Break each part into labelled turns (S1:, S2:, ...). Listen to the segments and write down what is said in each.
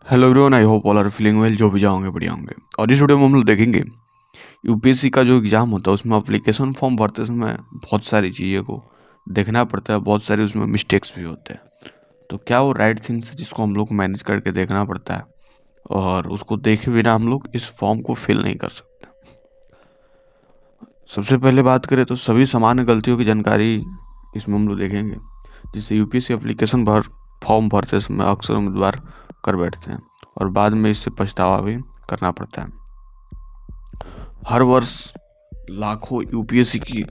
S1: Hello everyone, I hope all are feeling well. जो भी जाओगे बढ़िया होंगे। और इस वीडियो में हम लोग देखेंगे यूपीएससी का जो एग्ज़ाम होता है उसमें एप्लीकेशन फॉर्म भरते समय बहुत सारी चीज़ों को देखना पड़ता है, बहुत सारे उसमें मिस्टेक्स भी होते हैं। तो क्या वो राइट थिंग्स है जिसको हम लोग मैनेज करके देखना पड़ता है, और उसको देखे बिना हम लोग इस फॉर्म को फिल नहीं कर सकते। सबसे पहले बात करें तो सभी सामान्य गलतियों की जानकारी इसमें हम लोग देखेंगे, जिससे यूपीएससी एप्लीकेशन फॉर्म भरते समय अक्सर उम्मीदवार कर बैठते हैं और बाद में इससे पछतावा भी करना पड़ता है। हर वर्ष लाखों यूपीएससी की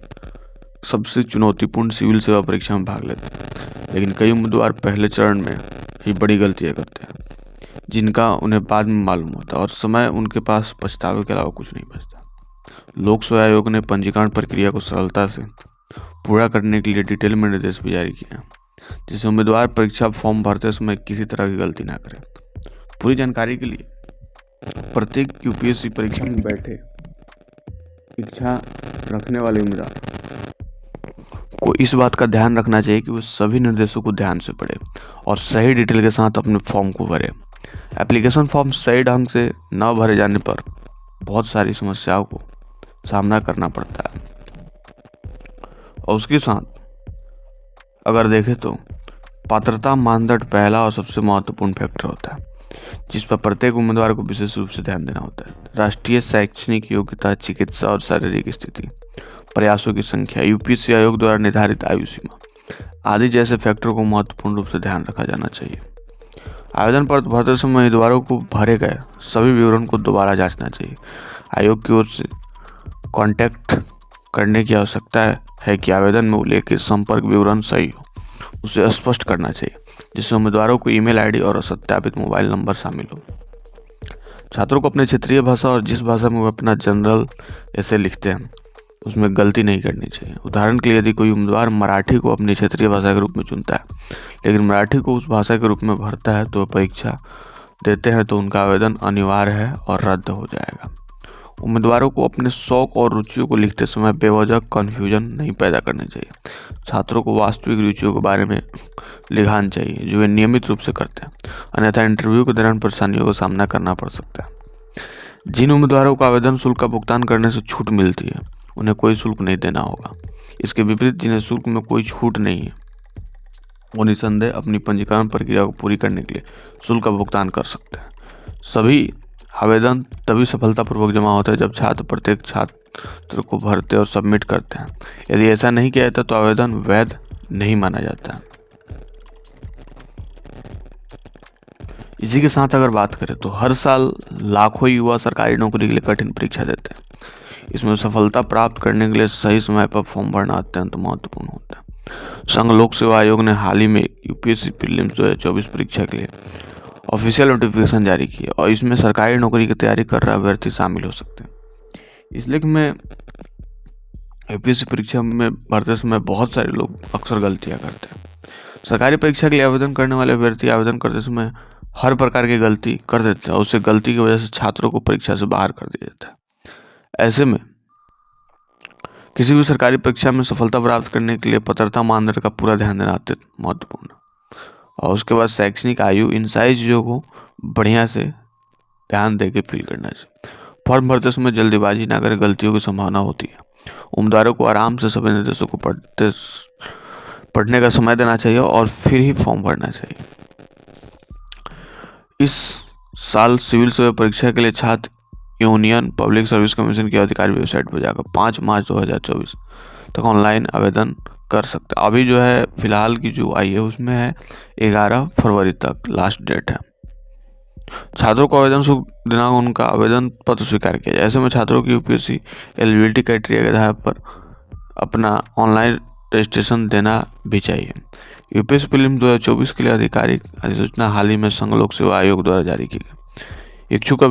S1: सबसे चुनौतीपूर्ण सिविल सेवा परीक्षा में भाग लेते हैं, लेकिन कई उम्मीदवार पहले चरण में ही बड़ी गलतियां करते हैं जिनका उन्हें बाद में मालूम होता है, और समय उनके पास पछतावे के अलावा कुछ नहीं बचता। लोक सेवा आयोग ने पंजीकरण प्रक्रिया को सरलता से पूरा करने के लिए डिटेल में निर्देश भी जारी किया, जिससे उम्मीदवार परीक्षा फॉर्म भरते समय किसी तरह की गलती ना करें। पूरी जानकारी के लिए प्रत्येक यूपीएससी परीक्षा में बैठे इच्छा रखने वाले उम्मीदवार को इस बात का ध्यान रखना चाहिए कि वो सभी निर्देशों को ध्यान से पढ़े और सही डिटेल के साथ अपने फॉर्म को भरे। एप्लीकेशन फॉर्म सही ढंग से न भरे जाने पर बहुत सारी समस्याओं को सामना करना पड़ता है। और उसके साथ अगर देखें तो पात्रता मानदंड पहला और सबसे महत्वपूर्ण फैक्टर होता है, जिस पर प्रत्येक उम्मीदवार को विशेष रूप से ध्यान देना होता है। राष्ट्रीय शैक्षणिक योग्यता, चिकित्सा और शारीरिक स्थिति, प्रयासों की संख्या, यूपीएससी आयोग द्वारा निर्धारित आयु सीमा आदि जैसे फैक्टरों को महत्वपूर्ण रूप से ध्यान रखा जाना चाहिए। आवेदन पत्र भरते समय उम्मीदवारों को भरे गए सभी विवरण को दोबारा जांचना चाहिए। आयोग की ओर से कांटेक्ट करने की आवश्यकता है कि आवेदन में उल्लेखित संपर्क विवरण सही हो, उसे स्पष्ट करना चाहिए, जिससे उम्मीदवारों को ईमेल आईडी और सत्यापित मोबाइल नंबर शामिल हो। छात्रों को अपने क्षेत्रीय भाषा और जिस भाषा में वो अपना जनरल ऐसे लिखते हैं उसमें गलती नहीं करनी चाहिए। उदाहरण के लिए यदि कोई उम्मीदवार मराठी को अपनी क्षेत्रीय भाषा के रूप में चुनता है लेकिन मराठी को उस भाषा के रूप में भरता है तो परीक्षा देते हैं तो उनका आवेदन अनिवार्य है और रद्द हो जाएगा। उम्मीदवारों को अपने शौक और रुचियों को लिखते समय बेवजह कन्फ्यूजन नहीं पैदा करनी चाहिए। छात्रों को वास्तविक रुचियों के बारे में लिखाना चाहिए जो वे नियमित रूप से करते हैं, अन्यथा इंटरव्यू के दौरान परेशानियों का सामना करना पड़ सकता है। जिन उम्मीदवारों को आवेदन शुल्क का भुगतान करने से छूट मिलती है उन्हें कोई शुल्क नहीं देना होगा। इसके विपरीत जिन्हें शुल्क में कोई छूट नहीं है वो निसंदेह अपनी पंजीकरण प्रक्रिया को पूरी करने के लिए शुल्क का भुगतान कर सकते हैं। सभी आवेदन तभी सफलतापूर्वक जमा होता है जब छात्र प्रत्येक छात्र को भरते और सबमिट करते हैं। यदि ऐसा नहीं किया जाता तो आवेदन वैध नहीं माना जाता। इसी के साथ अगर बात करें तो हर साल लाखों युवा सरकारी नौकरी के लिए कठिन परीक्षा देते हैं। इसमें सफलता प्राप्त करने के लिए सही समय पर फॉर्म भरना अत्यंत महत्वपूर्ण होता है। संघ लोक सेवा आयोग ने हाल ही में यूपीएससी प्रीलिम्स 2024 परीक्षा के लिए ऑफिशियल नोटिफिकेशन जारी किया और इसमें सरकारी नौकरी की तैयारी कर रहे अभ्यर्थी शामिल हो सकते हैं। इसलिए कि मैं यूपीएससी परीक्षा में भरते समय बहुत सारे लोग अक्सर गलतियां करते हैं। सरकारी परीक्षा के लिए आवेदन करने वाले अभ्यर्थी आवेदन करते समय हर प्रकार की गलती कर देते हैं और उससे गलती की वजह से छात्रों को परीक्षा से बाहर कर दिया जाता है। ऐसे में किसी भी सरकारी परीक्षा में सफलता प्राप्त करने के लिए पात्रता मानदंड का पूरा ध्यान देना अत्यंत महत्वपूर्ण है। और उसके बाद शैक्षणिक आयु, इन सारी चीज़ों को बढ़िया से ध्यान दे के फिल करना चाहिए। फॉर्म भरते समय जल्दीबाजी ना करें, गलतियों की संभावना होती है। उम्मीदवारों को आराम से सभी निर्देशों को पढ़ने का समय देना चाहिए और फिर ही फॉर्म भरना चाहिए। इस साल सिविल सेवा परीक्षा के लिए छात्र यूनियन पब्लिक सर्विस कमीशन की आधिकारिक वेबसाइट पर जाकर 5 मार्च 2024 तक ऑनलाइन आवेदन कर सकते हैं। अभी जो है फिलहाल की जो आई है उसमें है 11 फरवरी तक लास्ट डेट है। छात्रों को आवेदन शुल्क देना उनका आवेदन पत्र स्वीकार किया जाए। ऐसे में छात्रों की यूपीएससी एलिजिबिलिटी क्राइटेरिया के आधार पर अपना ऑनलाइन रजिस्ट्रेशन देना भी चाहिए। यूपीएससी प्रीलिम्स 2024 के लिए आधिकारिक अधिसूचना हाल ही में संघ लोक सेवा आयोग द्वारा जारी की गई। इच्छुक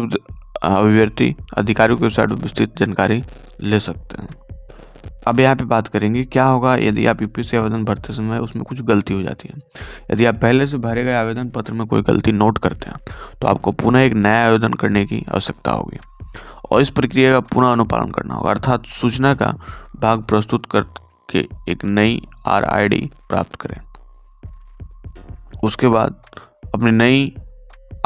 S1: अभ्यर्थी अधिकारियों की वेबसाइट पर विस्तृत जानकारी ले सकते हैं। अब यहाँ पे बात करेंगे क्या होगा यदि आप यूपीएससी आवेदन भरते समय उसमें कुछ गलती हो जाती है। यदि आप पहले से भरे गए आवेदन पत्र में कोई गलती नोट करते हैं तो आपको पुनः एक नया आवेदन करने की आवश्यकता होगी और इस प्रक्रिया का पुनः अनुपालन करना होगा, अर्थात सूचना का भाग प्रस्तुत करके एक नई RID प्राप्त करें। उसके बाद अपनी नई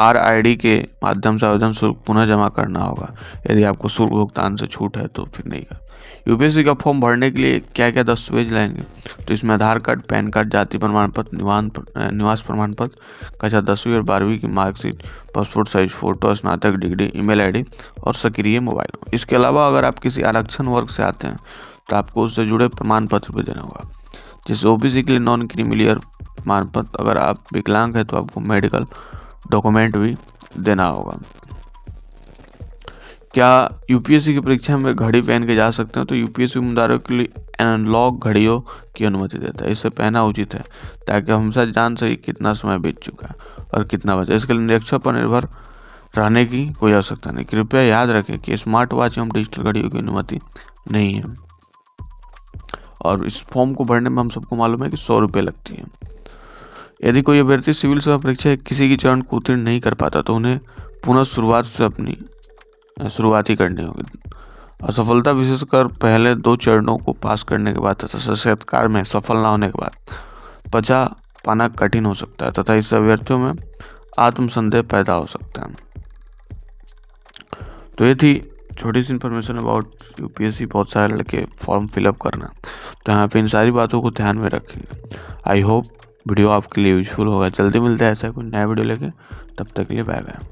S1: RID के माध्यम से आवेदन शुल्क पुनः जमा करना होगा। यदि आपको शुल्क भुगतान से छूट है तो फिर नहीं कर। यूपीएससी का फॉर्म भरने के लिए क्या क्या दस्तावेज लाएंगे, तो इसमें आधार कार्ड, पैन कार्ड, जाति प्रमाण पत्र, निवास प्रमाण पत्र, कक्षा 10वीं और 12वीं की मार्कशीट, पासपोर्ट साइज फोटो, स्नातक डिग्री, ईमेल ID और सक्रिय मोबाइल। इसके अलावा अगर आप किसी आरक्षण वर्ग से आते हैं तो आपको उससे जुड़े प्रमाण पत्र भी देना होगा, जैसे OBC के लिए नॉन क्रीमिलियर प्रमाण पत्र। अगर आप विकलांग हैं तो आपको मेडिकल डॉक्यूमेंट भी देना होगा। क्या यूपीएससी की परीक्षा में घड़ी पहन के जा सकते हैं, तो यूपीएससी उम्मीदवारों के लिए एनालॉग घड़ियों की अनुमति देता है। इसे पहनना उचित है ताकि हम सब जान सके कितना समय बीत चुका है और कितना बचा। इसके लिए निरीक्षण पर निर्भर रहने की कोई आवश्यकता नहीं। कृपया याद रखें कि स्मार्ट वॉच एवं डिजिटल घड़ियों की अनुमति नहीं है। और इस फॉर्म को भरने में हम सबको मालूम है कि 100 रुपये लगती है। यदि कोई अभ्यर्थी सिविल सेवा परीक्षा किसी की चरण को उत्तीर्ण नहीं कर पाता तो उन्हें पुनः शुरुआत से अपनी शुरुआत ही करनी होगी। असफलता विशेषकर पहले 2 चरणों को पास करने के बाद तथा साक्षात्कार में सफल न होने के बाद बचा पाना कठिन हो सकता है तथा इससे अभ्यर्थियों में आत्मसंदेह पैदा हो सकता है। तो ये थी छोटी सी इन्फॉर्मेशन अबाउट यूपीएससी। बहुत सारे लड़के फॉर्म फिलअप करना, तो यहाँ पे इन सारी बातों को ध्यान में रखेंगे। आई होप वीडियो आपके लिए यूजफुल होगा। जल्दी मिलते हैं ऐसा कोई नया वीडियो लेके, तब तक के लिए बाय बाय।